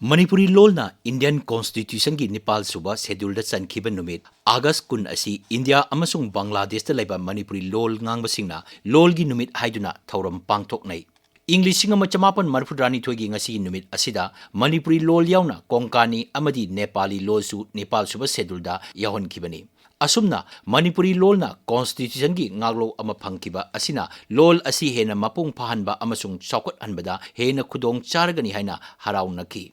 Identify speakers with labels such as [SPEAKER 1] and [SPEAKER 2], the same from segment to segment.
[SPEAKER 1] Manipuri lolna Indian Constitution gi Nepal suba schedule da chankiba numit August kun asi India amasung Bangladesh da laiba Manipuri lol ngang basingna lol gi numit haiduna thauram pangthok nei English singa machamapan marfudrani thoigi ngasi numit asida Manipuri lol yauna Konkani amadi Nepali lol su Nepal suba schedule da yahon kibani asumna Manipuri lolna Constitution gi ngaglo ama phangkiba asina lol asi hena mapung phahanba amasung chawkat hanbada hena khudong chargani haina haraunaki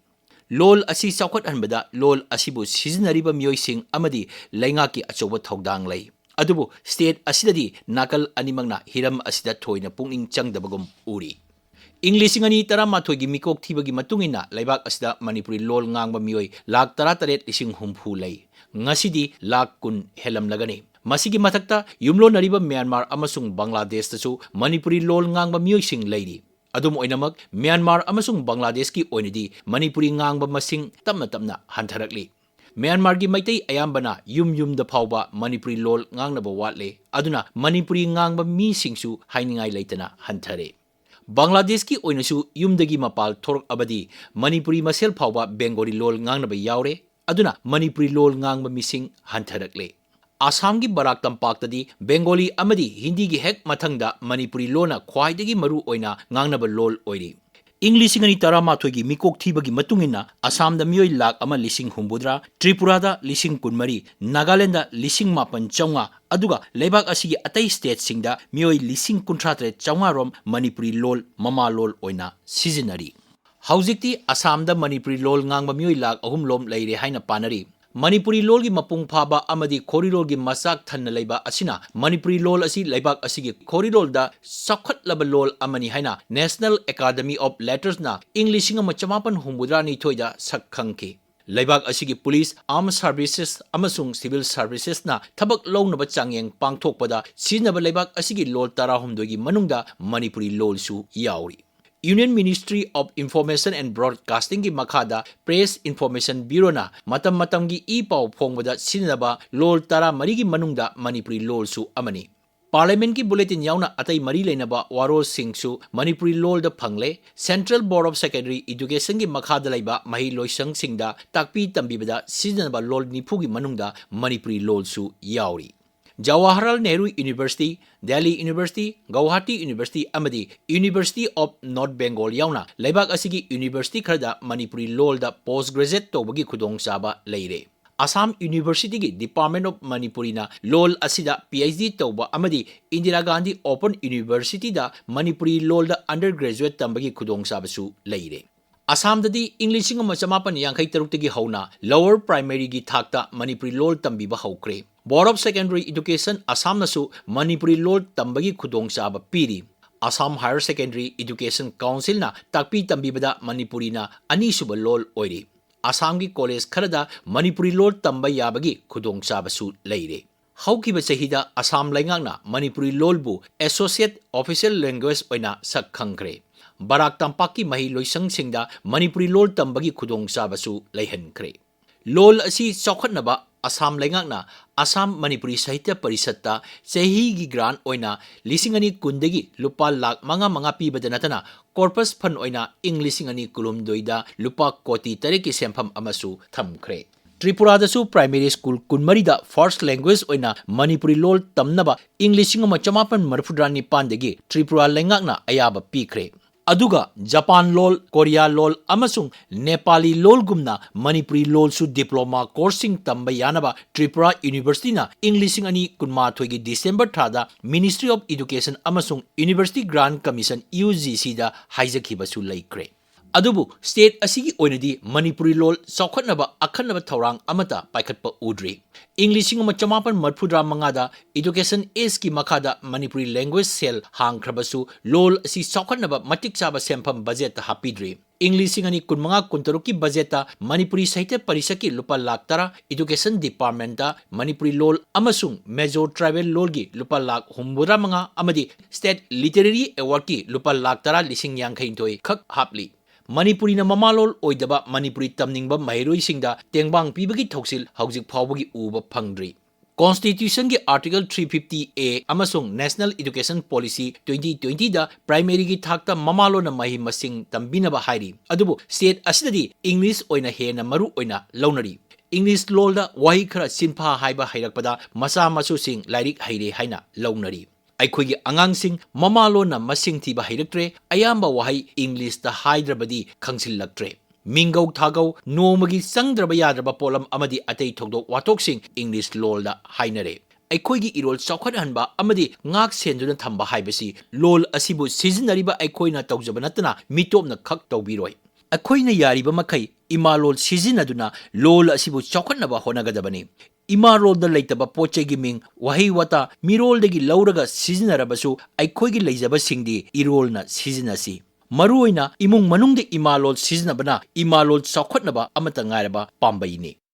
[SPEAKER 1] lol asi chawkat hanbada lol asibu sizinariba myoising amadi laingaki achoba thodang lay adubu state asidadi nakal animangna hiram asida thoina punging changdabagum uri English ngani tarama thoigi mikok thibagi matungina laibak asida Manipuri lol ngangba myoi lak tara taret lising humpu lay ngasidi lak kun helam lagani masigi mathakta yumlo nariba Myanmar amasung Bangladesh tasu Manipuri lol ngangba myoising laydi adum oinamak Myanmar amasung Bangladesh ki oinidi Manipuri ngangba masing tamna hantarakli Myanmar gi maitai ayambana yum da phawba Manipuri lol ngangnaba watle aduna Manipuri ngangba mi singsu hainingai leitana hantare Bangladesh ki oinasu yumdagi mapal thorok abadi Manipuri masel phawba Bengali lol ngangnaba yaure aduna Manipuri lol ngangba mising hantarakle Assam gi barak tampakta di Bengali amadi Hindi gi hek mathangda Manipuri lona khwaidagi maru oina ngangnaba lol oiri English ngani tarama thoigi mikok thibagi matungina Assam da myoi lak ama lising humbudra Tripura da lising kunmari Nagaland da lising mapan chaunga aduga lebak asigi atai state singda myoi lising kuntratre chaunga rom Manipuri lol mama lol oina seasonary Haujikti Assam da Manipuri lol ngangba myoi lak ahum lom leire haina panari Manipuri lol gi mapung phaba amadi koridor gi masak thanna leiba asina Manipuri lol asi leibak asigi koridor da sakhat laba lol amani haina National Academy of Letters na English nga machamapan humbudra ni thoida sakhangki leibak asigi police armed services amasung civil services na thabak lownaba changyeng pangthokpada sinaba leibak asigi lol tara humdogi manungda Manipuri lol su yauri Union Ministry of Information and Broadcasting gi makhada Press Information Bureau na matamgi ipaw phongbada sinaba lol tara marigi manungda Manipuri lol su amani Parliament ki bulletin yauna atai mari leinaba warol singsu Manipuri lol da phangle Central Board of Secondary Education gi makhada laiba mahi loisang singda takpi tambibada sinaba lol nipu gi manungda Manipuri lol su yauri Jawaharlal Nehru University, Delhi University, Guwahati University amadi University of North Bengal yauna leibak asigi University kharda Manipuri lol da postgraduate tobagi khudong chaba leire Assam University gi Department of Manipuri na lol asida PhD toba amadi Indira Gandhi Open University da Manipuri lol da undergraduate tambagi khudong chaba su leire Assam dadi English nga machamapan yankai taruk hauna lower primary gi thakta Manipuri lol tambiba haukre Board of Secondary Education Assam nasu Manipuri lol tambagi khudong chaba piri Assam Higher Secondary Education Council na takpi tambibada Manipuri na ani suba lol oiri Assam gi college kharada Manipuri lol tamba yabagi khudong chaba su leire Haukiba chahida Assam laingakna Manipuri lol bu associate official language oina sakhangkre Barak tampaki mahi loisang singda Manipuri lol tambagi khudong chaba su leihankre Lol asi chawkhatnaba Assam laingakna Assam Manipuri Sahitya Parishatta Chahi gi grant oina lisingani kundagi lupa lak manga pibada natana corpus fund oina Englishingani kulum doida lupa koti tareki sempham amasu thamkhre Tripura da su primary school kunmari da first language oina Manipuri lol tamnaba Englishing machamapan marfudrani pandagi Tripura laingakna ayaba pikre Aduga Japan lol, Korea lol, amasung Nepali lol gumna Manipuri lol su diploma coursing tamba yanaba Tripura University na Englishing ani kunma thoigi December thada Ministry of Education amasung University Grant Commission UGC da haijakhiba su laikre Adubu state asigi oinadi Manipuri lol chawkhatnaba akhanaba thorang amata paikhatpa udri Englishing machamapan marfudra mangada education is ki makhada Manipuri language cell hangkhrabasu lol asi chawkhatnaba matik chaba sempham budget hapidri Englishing ani kunmanga kuntaruki budget ta Manipuri Sahitya Parisaki lupa lakh tara education department ta Manipuri lol amasung major tribal lol gi lupa lakh humbura manga amadi state literary award ki lupa lakh tara lising yangkhain thoi khak hapli Manipuri na mamalol oidaba Manipuri tamningba mairoi singda tengbang pibagi thoksil haujik phawbagi uba phangdri Constitution ki Article 350A amasung National Education Policy 2020 da primary ki thakta mamalo na mahi masing tambinaba hairi. Adubu state asidadi English oina hena maru oina launari. English lolda wahi khara sinpha haiba hairakpada masa masu sing lairik haire haina launari. ꯑꯩꯈꯣꯏꯒꯤ ꯑꯉꯥꯡꯁꯤꯡ ꯃꯃꯥꯂꯣꯟꯅ ꯃꯁꯤꯡ ꯊꯤꯕ ꯍꯩꯔꯛꯇ꯭ꯔꯦ ꯑꯌꯥꯝꯕ ꯋꯥꯍꯩ ꯏꯪꯂꯤꯁꯇ ꯍꯥꯏꯗ꯭ꯔꯕꯗꯤ ꯈꯪꯁꯤꯜꯂꯛꯇ꯭ꯔꯦ ꯃꯤꯡꯒꯧ ꯊꯥꯒꯧ ꯅꯣꯡꯃꯒꯤ ꯆꯪꯗ꯭ꯔꯕ ꯌꯥꯗ꯭ꯔꯕ ꯄꯣꯠꯂꯝ ꯑꯃꯗꯤ ꯑꯇꯩ ꯊꯧꯗꯣꯛ ꯋꯥꯊꯣꯛꯁꯤꯡ ꯏꯪꯂꯤꯁ ꯂꯣꯜꯗ ꯍꯥꯏꯅꯔꯦ ꯑꯩꯈꯣꯏꯒꯤ ꯏꯔꯣꯜ ꯆꯥꯎꯈꯠꯍꯟꯕ ꯑꯃꯗꯤ ꯉꯥꯛ ꯁꯦꯟꯗꯨꯅ ꯊꯝꯕ ꯍꯥꯏꯕꯁꯤ ꯂꯣꯜ ꯑꯁꯤꯕꯨ ꯁꯤꯖꯤꯟꯅꯔꯤꯕ ꯑꯩꯈꯣꯏꯅ ꯇꯧꯖꯕ ꯅꯠꯇꯅ ꯃꯤꯇꯣꯞꯅ ꯈꯛ ꯇꯧꯕꯤꯔꯣꯏ ꯑꯩꯈꯣꯏꯅ ꯌꯥꯔꯤꯕ ꯃꯈꯩ ꯏꯃꯥꯂꯣꯜ ꯁꯤꯖꯤꯟꯅꯗꯨꯅ ꯂꯣꯜ ꯑꯁꯤꯕꯨ ꯆꯥꯎꯈꯠꯅꯕ ꯍꯣꯠꯅꯒꯗꯕꯅꯤ ꯏꯃꯥꯂꯣꯜꯗ ꯂꯩꯇꯕ ꯄꯣꯠꯆꯩꯒꯤ ꯃꯤꯡ ꯋꯥꯍꯩ ꯋꯥꯇꯥ ꯃꯤꯔꯣꯜꯗꯒꯤ ꯂꯧꯔꯒ ꯁꯤꯖꯤꯟꯅꯔꯕꯁꯨ ꯑꯩꯈꯣꯏꯒꯤ ꯂꯩꯖꯕꯁꯤꯡꯗꯤ ꯏꯔꯣꯜꯅ ꯁꯤꯖꯤꯟꯅꯁꯤ ꯃꯔꯨꯑꯣꯏꯅ ꯏꯃꯨꯡ ꯃꯅꯨꯡꯗ ꯏꯃꯥꯂꯣꯜ ꯁꯤꯖꯤꯟꯅꯕꯅ ꯏꯃꯥꯂꯣꯜ ꯆꯥꯎꯈꯠꯅꯕ ꯑꯃꯠꯇ ꯉꯥꯏꯔꯕ ꯄꯥꯝꯕꯩꯅꯤ